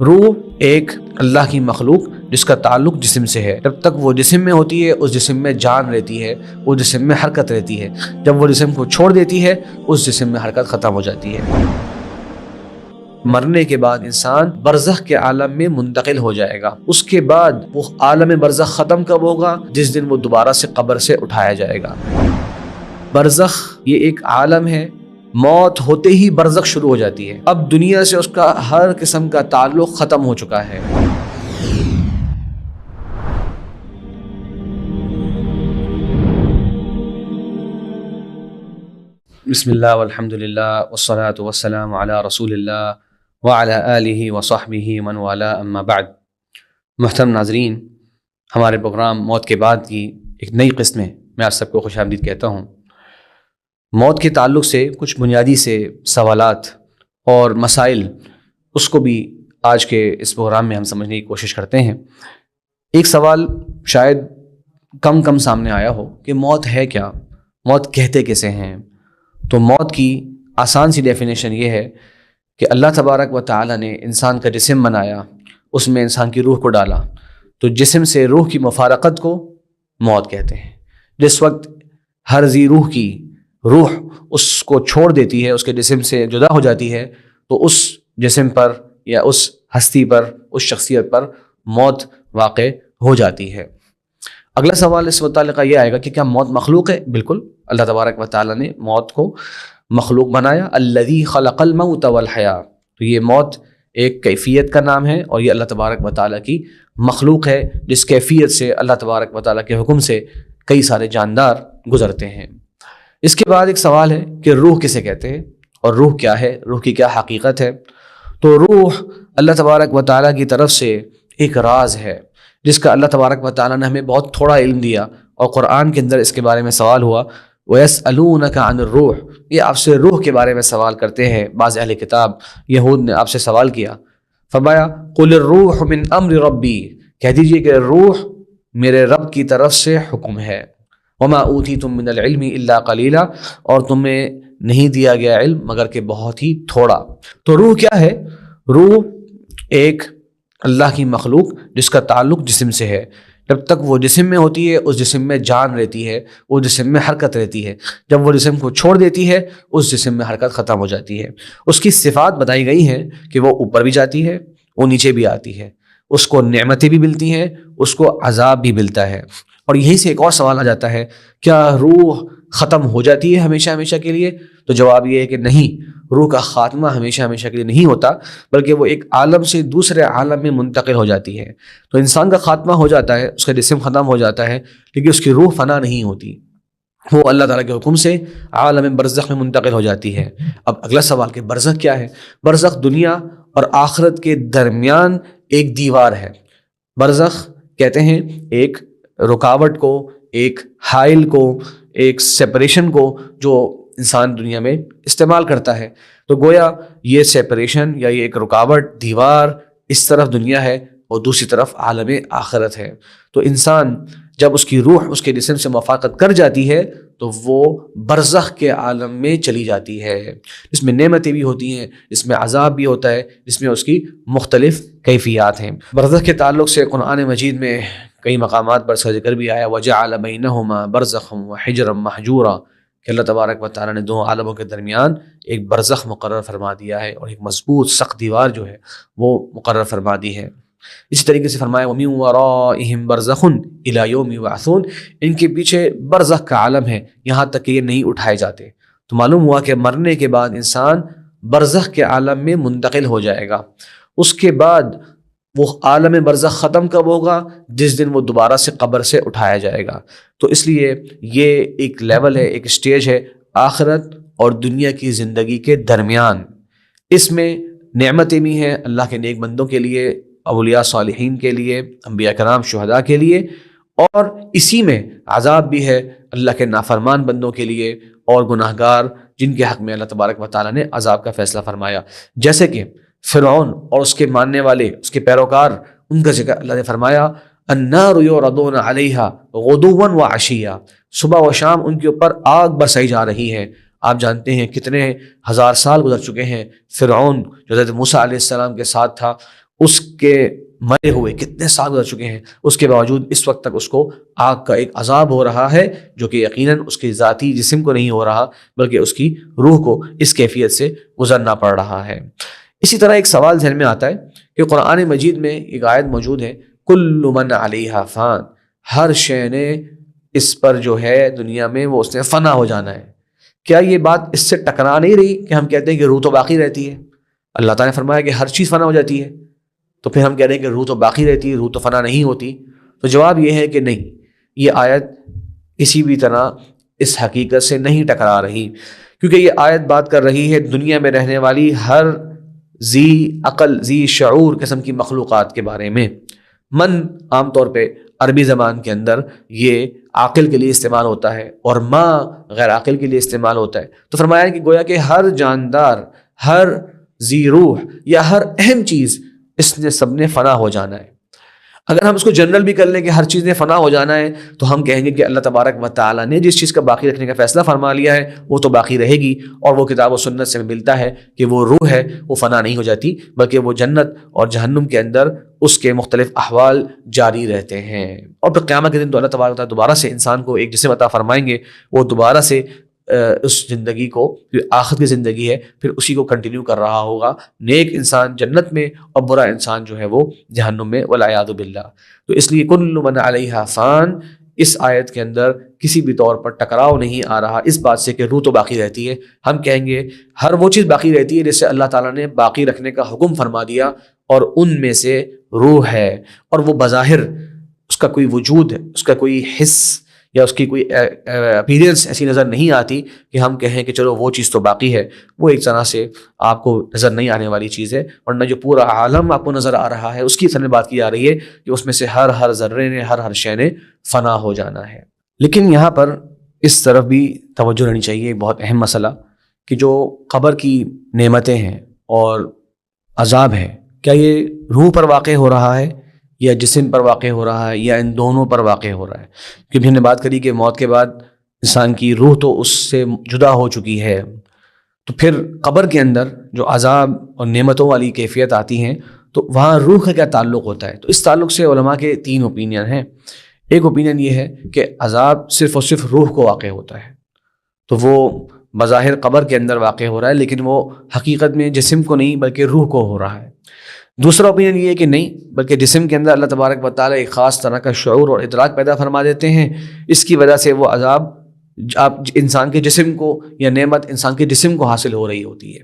روح ایک اللہ کی مخلوق جس کا تعلق جسم سے ہے۔ جب تک وہ جسم میں ہوتی ہے اس جسم میں جان رہتی ہے، اس جسم میں حرکت رہتی ہے۔ جب وہ جسم کو چھوڑ دیتی ہے اس جسم میں حرکت ختم ہو جاتی ہے۔ مرنے کے بعد انسان برزخ کے عالم میں منتقل ہو جائے گا۔ اس کے بعد وہ عالم برزخ ختم کب ہوگا؟ جس دن وہ دوبارہ سے قبر سے اٹھایا جائے گا۔ برزخ یہ ایک عالم ہے، موت ہوتے ہی برزخ شروع ہو جاتی ہے۔ اب دنیا سے اس کا ہر قسم کا تعلق ختم ہو چکا ہے۔ بسم اللہ والحمد للہ والصلاة والسلام علی رسول اللہ وعلی آلہ وصحبہ من والا، اما بعد۔ محترم ناظرین، ہمارے پروگرام موت کے بعد کی ایک نئی قسط میں میں آپ سب کو خوش آمدید کہتا ہوں۔ موت کے تعلق سے کچھ بنیادی سے سوالات اور مسائل اس کو بھی آج کے اس پروگرام میں ہم سمجھنے کی کوشش کرتے ہیں۔ ایک سوال شاید کم سامنے آیا ہو کہ موت ہے کیا؟ موت کہتے کیسے ہیں؟ تو موت کی آسان سی ڈیفینیشن یہ ہے کہ اللہ تبارک و تعالی نے انسان کا جسم بنایا، اس میں انسان کی روح کو ڈالا، تو جسم سے روح کی مفارقت کو موت کہتے ہیں۔ جس وقت ہر ذی روح کی روح اس کو چھوڑ دیتی ہے، اس کے جسم سے جدا ہو جاتی ہے، تو اس جسم پر یا اس ہستی پر، اس شخصیت پر موت واقع ہو جاتی ہے۔ اگلا سوال اس متعلقہ یہ آئے گا کہ کیا موت مخلوق ہے؟ بالکل، اللہ تبارک و تعالی نے موت کو مخلوق بنایا۔ الذی خلق الموت والحیاۃ، تو یہ موت ایک کیفیت کا نام ہے اور یہ اللہ تبارک و تعالی کی مخلوق ہے، جس کیفیت سے اللہ تبارک و تعالی کے حکم سے کئی سارے جاندار گزرتے ہیں۔ اس کے بعد ایک سوال ہے کہ روح کسے کہتے ہیں اور روح کیا ہے، روح کی کیا حقیقت ہے؟ تو روح اللہ تبارک و تعالی کی طرف سے ایک راز ہے جس کا اللہ تبارک و تعالی نے ہمیں بہت تھوڑا علم دیا، اور قرآن کے اندر اس کے بارے میں سوال ہوا، وَيَسْأَلُونَكَ عَنِ الرُّوحِ، یہ آپ سے روح کے بارے میں سوال کرتے ہیں۔ بعض اہل کتاب یہود نے آپ سے سوال کیا، فرمایا قُلِ الرُّوحُ مِنْ أَمْرِ رَبِّي، کہہ دیجئے کہ روح میرے رب کی طرف سے حکم ہے۔ وَمَا أُوتِيتُم مِّنَ الْعِلْمِ إِلَّا قَلِيلًا، اور تمہیں نہیں دیا گیا علم مگر کہ بہت ہی تھوڑا۔ تو روح کیا ہے؟ روح ایک اللہ کی مخلوق جس کا تعلق جسم سے ہے۔ جب تک وہ جسم میں ہوتی ہے اس جسم میں جان رہتی ہے، اس جسم میں حرکت رہتی ہے۔ جب وہ جسم کو چھوڑ دیتی ہے اس جسم میں حرکت ختم ہو جاتی ہے۔ اس کی صفات بتائی گئی ہیں کہ وہ اوپر بھی جاتی ہے، وہ نیچے بھی آتی ہے، اس کو نعمتیں بھی ملتی ہیں، اس کو عذاب بھی ملتا ہے۔ اور یہیں سے ایک اور سوال آ جاتا ہے، کیا روح ختم ہو جاتی ہے ہمیشہ ہمیشہ کے لیے؟ تو جواب یہ ہے کہ نہیں، روح کا خاتمہ ہمیشہ ہمیشہ کے لیے نہیں ہوتا، بلکہ وہ ایک عالم سے دوسرے عالم میں منتقل ہو جاتی ہے۔ تو انسان کا خاتمہ ہو جاتا ہے، اس کا جسم ختم ہو جاتا ہے، لیکن اس کی روح فنا نہیں ہوتی، وہ اللہ تعالیٰ کے حکم سے عالم برزخ میں منتقل ہو جاتی ہے۔ اب اگلا سوال کہ برزخ کیا ہے؟ برزخ دنیا اور آخرت کے درمیان ایک دیوار ہے۔ برزخ کہتے ہیں ایک رکاوٹ کو، ایک حائل کو، ایک سیپریشن کو جو انسان دنیا میں استعمال کرتا ہے۔ تو گویا یہ سیپریشن یا یہ ایک رکاوٹ، دیوار، اس طرف دنیا ہے اور دوسری طرف عالم آخرت ہے۔ تو انسان جب اس کی روح اس کے جسم سے مفارقت کر جاتی ہے تو وہ برزخ کے عالم میں چلی جاتی ہے، جس میں نعمتیں بھی ہوتی ہیں، جس میں عذاب بھی ہوتا ہے، جس میں اس کی مختلف کیفیات ہیں۔ برزخ کے تعلق سے قرآن مجید میں کئی مقامات پر اس کا ذکر بھی آیا، وَجَعَلَ بَيْنَهُمَا بَرْزَخًا وَحِجْرًا مَحْجُورًا، کہ اللہ تبارک و تعالیٰ نے دو عالموں کے درمیان ایک برزخ مقرر فرما دیا ہے اور ایک مضبوط سخت دیوار جو ہے وہ مقرر فرما دی ہے۔ اسی طریقے سے فرمایا وَمِن وَرَائِهِمْ بَرْزَخٌ إِلَى يَوْمِ يُبْعَثُونَ، ان کے پیچھے برزخ کا عالم ہے یہاں تک کہ یہ نہیں اٹھائے جاتے۔ تو معلوم ہوا کہ مرنے کے بعد انسان برزخ کے عالم میں منتقل ہو جائے گا۔ اس کے بعد وہ عالم برزخ ختم کب ہوگا؟ جس دن وہ دوبارہ سے قبر سے اٹھایا جائے گا۔ تو اس لیے یہ ایک لیول ہے، ایک سٹیج ہے آخرت اور دنیا کی زندگی کے درمیان۔ اس میں نعمتیں بھی ہیں اللہ کے نیک بندوں کے لیے، اولیاء صالحین کے لیے، انبیاء کرام شہداء کے لیے، اور اسی میں عذاب بھی ہے اللہ کے نافرمان بندوں کے لیے اور گناہگار جن کے حق میں اللہ تبارک و تعالیٰ نے عذاب کا فیصلہ فرمایا، جیسے کہ فرعون اور اس کے ماننے والے، اس کے پیروکار، ان کا ذکر اللہ نے فرمایا النار یعرضون علیہا غدوا وعشیا، صبح و شام ان کے اوپر آگ برسائی جا رہی ہے۔ آپ جانتے ہیں کتنے ہزار سال گزر چکے ہیں، فرعون جو حضرت موسیٰ علیہ السلام کے ساتھ تھا اس کے مرے ہوئے کتنے سال گزر چکے ہیں، اس کے باوجود اس وقت تک اس کو آگ کا ایک عذاب ہو رہا ہے، جو کہ یقیناً اس کے ذاتی جسم کو نہیں ہو رہا بلکہ اس کی روح کو اس کیفیت سے گزرنا پڑ رہا ہے۔ اسی طرح ایک سوال ذہن میں آتا ہے کہ قرآن مجید میں ایک آیت موجود ہے، کل من علیہا فان، ہر شے نے اس پر جو ہے دنیا میں وہ اس نے فنا ہو جانا ہے۔ کیا یہ بات اس سے ٹکرا نہیں رہی کہ ہم کہتے ہیں کہ روح تو باقی رہتی ہے؟ اللہ تعالیٰ نے فرمایا کہ ہر چیز فنا ہو جاتی ہے، تو پھر ہم کہہ رہے ہیں کہ روح تو باقی رہتی ہے، روح تو فنا نہیں ہوتی۔ تو جواب یہ ہے کہ نہیں، یہ آیت کسی بھی طرح اس حقیقت سے نہیں ٹکرا رہی، کیونکہ یہ آیت بات کر رہی ہے دنیا میں رہنے والی ہر ذی عقل ذی شعور قسم کی مخلوقات کے بارے میں۔ من عام طور پہ عربی زبان کے اندر یہ عاقل کے لیے استعمال ہوتا ہے اور ما غیر عاقل کے لیے استعمال ہوتا ہے، تو فرمایا کہ گویا کہ ہر جاندار، ہر ذی روح یا ہر اہم چیز اس نے سب نے فنا ہو جانا ہے۔ اگر ہم اس کو جنرل بھی کر لیں کہ ہر چیز نے فنا ہو جانا ہے، تو ہم کہیں گے کہ اللہ تبارک و تعالیٰ نے جس چیز کا باقی رکھنے کا فیصلہ فرما لیا ہے وہ تو باقی رہے گی، اور وہ کتاب و سنت سے ملتا ہے کہ وہ روح ہے وہ فنا نہیں ہو جاتی بلکہ وہ جنت اور جہنم کے اندر اس کے مختلف احوال جاری رہتے ہیں، اور پھر قیامت کے دن تو اللہ تبارک و تعالیٰ دوبارہ سے انسان کو ایک جسم عطا فرمائیں گے، وہ دوبارہ سے اس زندگی کو، آخرت کی زندگی ہے، پھر اسی کو کنٹینیو کر رہا ہوگا، نیک انسان جنت میں اور برا انسان جو ہے وہ جہنم میں، والعیاذ باللہ۔ تو اس لیے کل من علیہا فان، اس آیت کے اندر کسی بھی طور پر ٹکراؤ نہیں آ رہا اس بات سے کہ روح تو باقی رہتی ہے۔ ہم کہیں گے ہر وہ چیز باقی رہتی ہے جسے اللہ تعالیٰ نے باقی رکھنے کا حکم فرما دیا، اور ان میں سے روح ہے، اور وہ بظاہر اس کا کوئی وجود ہے، اس کا کوئی حس یا اس کی کوئی اپیرنس ایسی نظر نہیں آتی کہ ہم کہیں کہ چلو وہ چیز تو باقی ہے، وہ ایک طرح سے آپ کو نظر نہیں آنے والی چیز ہے، ورنہ جو پورا عالم آپ کو نظر آ رہا ہے اس کی اصل میں بات کی جا رہی ہے کہ اس میں سے ہر ذرے نے، ہر شے نے فنا ہو جانا ہے۔ لیکن یہاں پر اس طرف بھی توجہ رہنی چاہیے، ایک بہت اہم مسئلہ، کہ جو قبر کی نعمتیں ہیں اور عذاب ہے، کیا یہ روح پر واقع ہو رہا ہے یا جسم پر واقع ہو رہا ہے یا ان دونوں پر واقع ہو رہا ہے؟ کیونکہ ہم نے بات کری کہ موت کے بعد انسان کی روح تو اس سے جدا ہو چکی ہے، تو پھر قبر کے اندر جو عذاب اور نعمتوں والی کیفیت آتی ہیں تو وہاں روح کا کیا تعلق ہوتا ہے؟ تو اس تعلق سے علماء کے 3 اوپینین ہیں۔ ایک اوپینین یہ ہے کہ عذاب صرف اور صرف روح کو واقع ہوتا ہے، تو وہ بظاہر قبر کے اندر واقع ہو رہا ہے لیکن وہ حقیقت میں جسم کو نہیں بلکہ روح کو ہو رہا ہے۔ دوسرا اوپینین یہ ہے کہ نہیں، بلکہ جسم کے اندر اللہ تبارک و تعالیٰ ایک خاص طرح کا شعور اور ادراک پیدا فرما دیتے ہیں، اس کی وجہ سے وہ عذاب آپ انسان کے جسم کو یا نعمت انسان کے جسم کو حاصل ہو رہی ہوتی ہے۔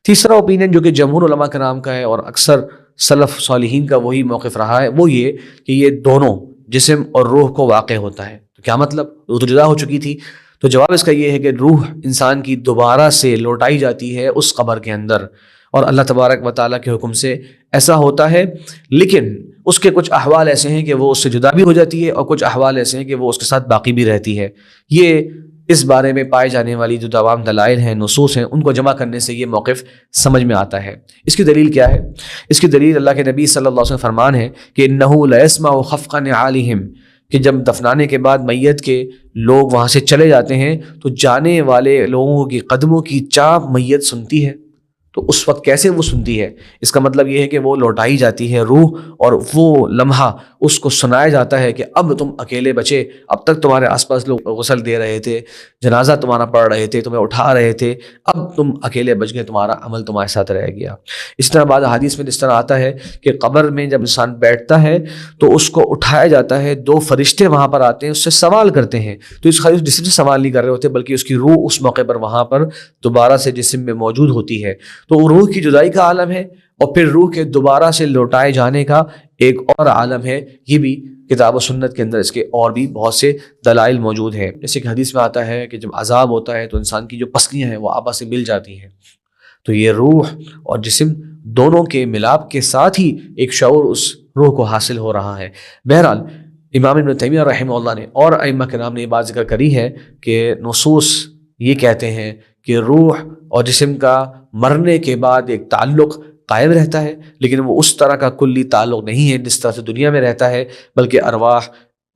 تیسرا اوپینین جو کہ جمہور علماء کرام کا ہے اور اکثر سلف صالحین کا وہی موقف رہا ہے، وہ یہ کہ یہ دونوں جسم اور روح کو واقع ہوتا ہے۔ تو کیا مطلب؟ روح تو جدا ہو چکی تھی، تو جواب اس کا یہ ہے کہ روح انسان کی دوبارہ سے لوٹائی جاتی ہے اس قبر کے اندر، اور اللہ تبارک و تعالیٰ کے حکم سے ایسا ہوتا ہے، لیکن اس کے کچھ احوال ایسے ہیں کہ وہ اس سے جدا بھی ہو جاتی ہے اور کچھ احوال ایسے ہیں کہ وہ اس کے ساتھ باقی بھی رہتی ہے۔ یہ اس بارے میں پائے جانے والی جو تمام دلائل ہیں، نصوص ہیں، ان کو جمع کرنے سے یہ موقف سمجھ میں آتا ہے۔ اس کی دلیل کیا ہے؟ اس کی دلیل اللہ کے نبی صلی اللہ علیہ وسلم فرمان ہے کہ انہ لیسمع خفق نعالہم، کہ جب دفنانے کے بعد میت کے لوگ وہاں سے چلے جاتے ہیں تو جانے والے لوگوں کی قدموں کی چاپ میت سنتی ہے۔ تو اس وقت کیسے وہ سنتی ہے؟ اس کا مطلب یہ ہے کہ وہ لوٹائی جاتی ہے روح، اور وہ لمحہ اس کو سنایا جاتا ہے کہ اب تم اکیلے بچے، اب تک تمہارے آس پاس لوگ غسل دے رہے تھے، جنازہ تمہارا پڑھ رہے تھے، تمہیں اٹھا رہے تھے، اب تم اکیلے بچ گئے، تمہارا عمل تمہارے ساتھ رہ گیا۔ اس طرح بعض حدیث میں اس طرح آتا ہے کہ قبر میں جب انسان بیٹھتا ہے تو اس کو اٹھایا جاتا ہے، 2 فرشتے وہاں پر آتے ہیں، اس سے سوال کرتے ہیں، تو اس خالی جسم سے سوال نہیں کر رہے ہوتے بلکہ اس کی روح اس موقع پر وہاں پر دوبارہ سے جسم میں موجود ہوتی ہے۔ تو روح کی جدائی کا عالم ہے، اور پھر روح کے دوبارہ سے لوٹائے جانے کا ایک اور عالم ہے۔ یہ بھی کتاب و سنت کے اندر اس کے اور بھی بہت سے دلائل موجود ہیں، جیسے کہ حدیث میں آتا ہے کہ جب عذاب ہوتا ہے تو انسان کی جو پسلیاں ہیں وہ آپس سے مل جاتی ہیں، تو یہ روح اور جسم دونوں کے ملاپ کے ساتھ ہی ایک شعور اس روح کو حاصل ہو رہا ہے۔ بہرحال امام ابن تیمیہ رحمہ اللہ نے اور ائمہ کرام نے یہ بات ذکر کری ہے کہ نصوص یہ کہتے ہیں کہ روح اور جسم کا مرنے کے بعد ایک تعلق قائم رہتا ہے، لیکن وہ اس طرح کا کلی تعلق نہیں ہے جس طرح سے دنیا میں رہتا ہے، بلکہ ارواح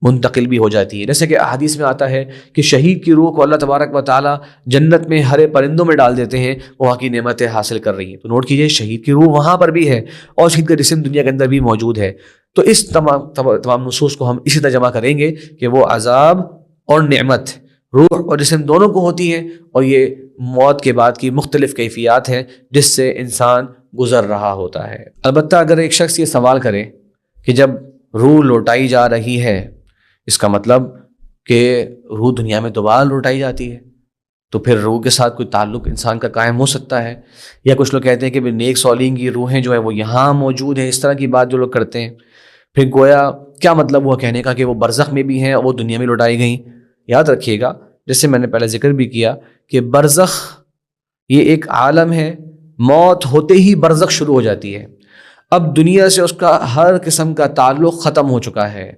منتقل بھی ہو جاتی ہے. جیسے کہ احادیث میں آتا ہے کہ شہید کی روح کو اللہ تبارک و تعالیٰ جنت میں ہرے پرندوں میں ڈال دیتے ہیں، وہاں کی نعمتیں حاصل کر رہی ہیں. تو نوٹ کیجئے شہید کی روح وہاں پر بھی ہے اور شہید کا جسم دنیا کے اندر بھی موجود ہے. تو اس تمام نصوص کو ہم اسی طرح جمع کریں گے کہ وہ عذاب اور نعمت روح اور جسم دونوں کو ہوتی ہیں، اور یہ موت کے بعد کی مختلف کیفیات ہیں جس سے انسان گزر رہا ہوتا ہے. البتہ اگر ایک شخص یہ سوال کرے کہ جب روح لوٹائی جا رہی ہے، اس کا مطلب کہ روح دنیا میں دوبارہ لوٹائی جاتی ہے، تو پھر روح کے ساتھ کوئی تعلق انسان کا قائم ہو سکتا ہے؟ یا کچھ لوگ کہتے ہیں کہ نیک صالحین کی روحیں جو ہے وہ یہاں موجود ہیں. اس طرح کی بات جو لوگ کرتے ہیں، پھر گویا کیا مطلب ہوا کہنے کا کہ وہ برزخ میں بھی ہیں اور وہ دنیا میں لوٹائی گئیں؟ یاد رکھیے گا، جیسے میں نے پہلے ذکر بھی کیا کہ برزخ یہ ایک عالم ہے، موت ہوتے ہی برزخ شروع ہو جاتی ہے. اب دنیا سے اس کا ہر قسم کا تعلق ختم ہو چکا ہے.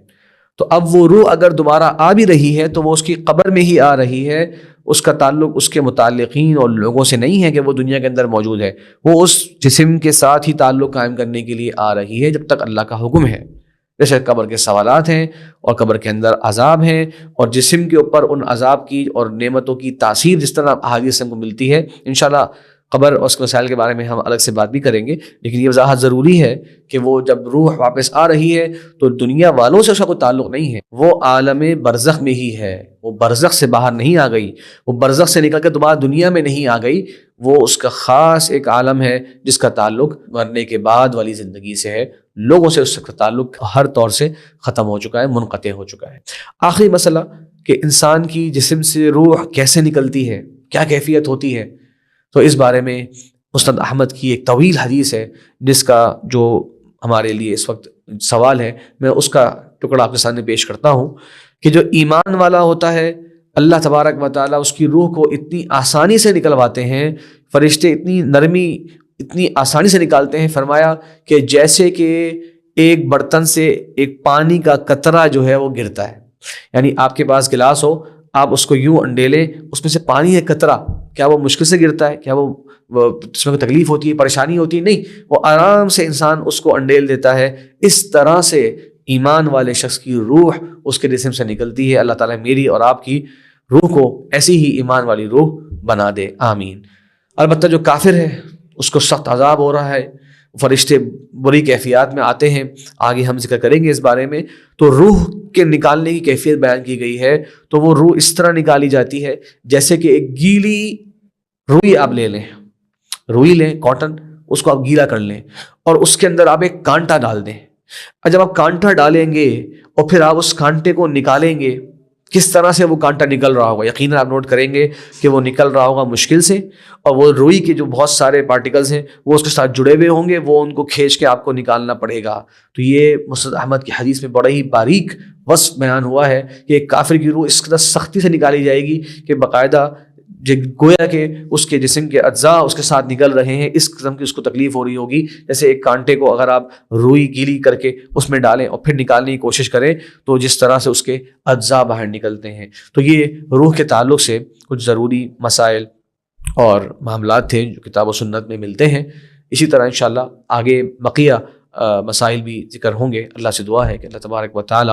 تو اب وہ روح اگر دوبارہ آ بھی رہی ہے تو وہ اس کی قبر میں ہی آ رہی ہے، اس کا تعلق اس کے متعلقین اور لوگوں سے نہیں ہے کہ وہ دنیا کے اندر موجود ہے. وہ اس جسم کے ساتھ ہی تعلق قائم کرنے کے لیے آ رہی ہے جب تک اللہ کا حکم ہے. جیسے قبر کے سوالات ہیں اور قبر کے اندر عذاب ہیں، اور جسم کے اوپر ان عذاب کی اور نعمتوں کی تاثیر جس طرح احادیث کو ملتی ہے. انشاءاللہ قبر اور اس کے مسائل کے بارے میں ہم الگ سے بات بھی کریں گے، لیکن یہ وضاحت ضروری ہے کہ وہ جب روح واپس آ رہی ہے تو دنیا والوں سے اس کا کوئی تعلق نہیں ہے، وہ عالم برزخ میں ہی ہے. وہ برزخ سے باہر نہیں آ گئی، وہ برزخ سے نکل کے دوبارہ دنیا میں نہیں آ گئی. وہ اس کا خاص ایک عالم ہے جس کا تعلق مرنے کے بعد والی زندگی سے ہے. لوگوں سے اس کا تعلق ہر طور سے ختم ہو چکا ہے، منقطع ہو چکا ہے. آخری مسئلہ کہ انسان کی جسم سے روح کیسے نکلتی ہے، کیا کیفیت ہوتی ہے، تو اس بارے میں مسند احمد کی ایک طویل حدیث ہے جس کا جو ہمارے لیے اس وقت سوال ہے، میں اس کا ٹکڑا آپ کے سامنے پیش کرتا ہوں کہ جو ایمان والا ہوتا ہے اللہ تبارک و تعالیٰ اس کی روح کو اتنی آسانی سے نکلواتے ہیں، فرشتے اتنی نرمی اتنی آسانی سے نکالتے ہیں. فرمایا کہ جیسے کہ ایک برتن سے ایک پانی کا قطرہ جو ہے وہ گرتا ہے. یعنی آپ کے پاس گلاس ہو، آپ اس کو یوں انڈیلیں، اس میں سے پانی ہے قطرہ، کیا وہ مشکل سے گرتا ہے؟ کیا وہ اس میں تکلیف ہوتی ہے، پریشانی ہوتی ہے؟ نہیں، وہ آرام سے انسان اس کو انڈیل دیتا ہے. اس طرح سے ایمان والے شخص کی روح اس کے جسم سے نکلتی ہے. اللہ تعالیٰ میری اور آپ کی روح کو ایسی ہی ایمان والی روح بنا دے، آمین. البتہ جو کافر ہے اس کو سخت عذاب ہو رہا ہے، فرشتے بری کیفیات میں آتے ہیں، آگے ہم ذکر کریں گے اس بارے میں. تو روح کے نکالنے کی کیفیت بیان کی گئی ہے. تو وہ روح اس طرح نکالی جاتی ہے جیسے کہ ایک گیلی روئی آپ لے لیں، روئی لیں کاٹن، اس کو آپ گیلا کر لیں اور اس کے اندر آپ ایک کانٹا ڈال دیں. اور جب آپ کانٹا ڈالیں گے اور پھر آپ اس کانٹے کو نکالیں گے، کس طرح سے وہ کانٹا نکل رہا ہوگا. یقیناً آپ نوٹ کریں گے کہ وہ نکل رہا ہوگا مشکل سے، اور وہ روئی کے جو بہت سارے پارٹیکلز ہیں وہ اس کے ساتھ جڑے ہوئے ہوں گے، وہ ان کو کھینچ کے آپ کو نکالنا پڑے گا. تو یہ مسند احمد کی حدیث میں بڑا ہی باریک وصف بیان ہوا ہے کہ ایک کافر کی روح اس قدر سختی سے نکالی جائے گی کہ باقاعدہ گویا کہ اس کے جسم کے اجزاء اس کے ساتھ نکل رہے ہیں، اس قسم کی اس کو تکلیف ہو رہی ہوگی. جیسے ایک کانٹے کو اگر آپ روئی گیلی کر کے اس میں ڈالیں اور پھر نکالنے کی کوشش کریں تو جس طرح سے اس کے اجزاء باہر نکلتے ہیں. تو یہ روح کے تعلق سے کچھ ضروری مسائل اور معاملات تھے جو کتاب و سنت میں ملتے ہیں. اسی طرح انشاءاللہ آگے بقیہ مسائل بھی ذکر ہوں گے. اللہ سے دعا ہے کہ اللہ تبارک و تعالی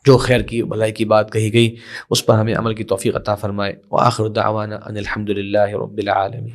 جو خیر کی بھلائی کی بات کہی گئی اس پر ہمیں عمل کی توفیق عطا فرمائے. وآخر دعوانا ان الحمد للہ رب العالمین.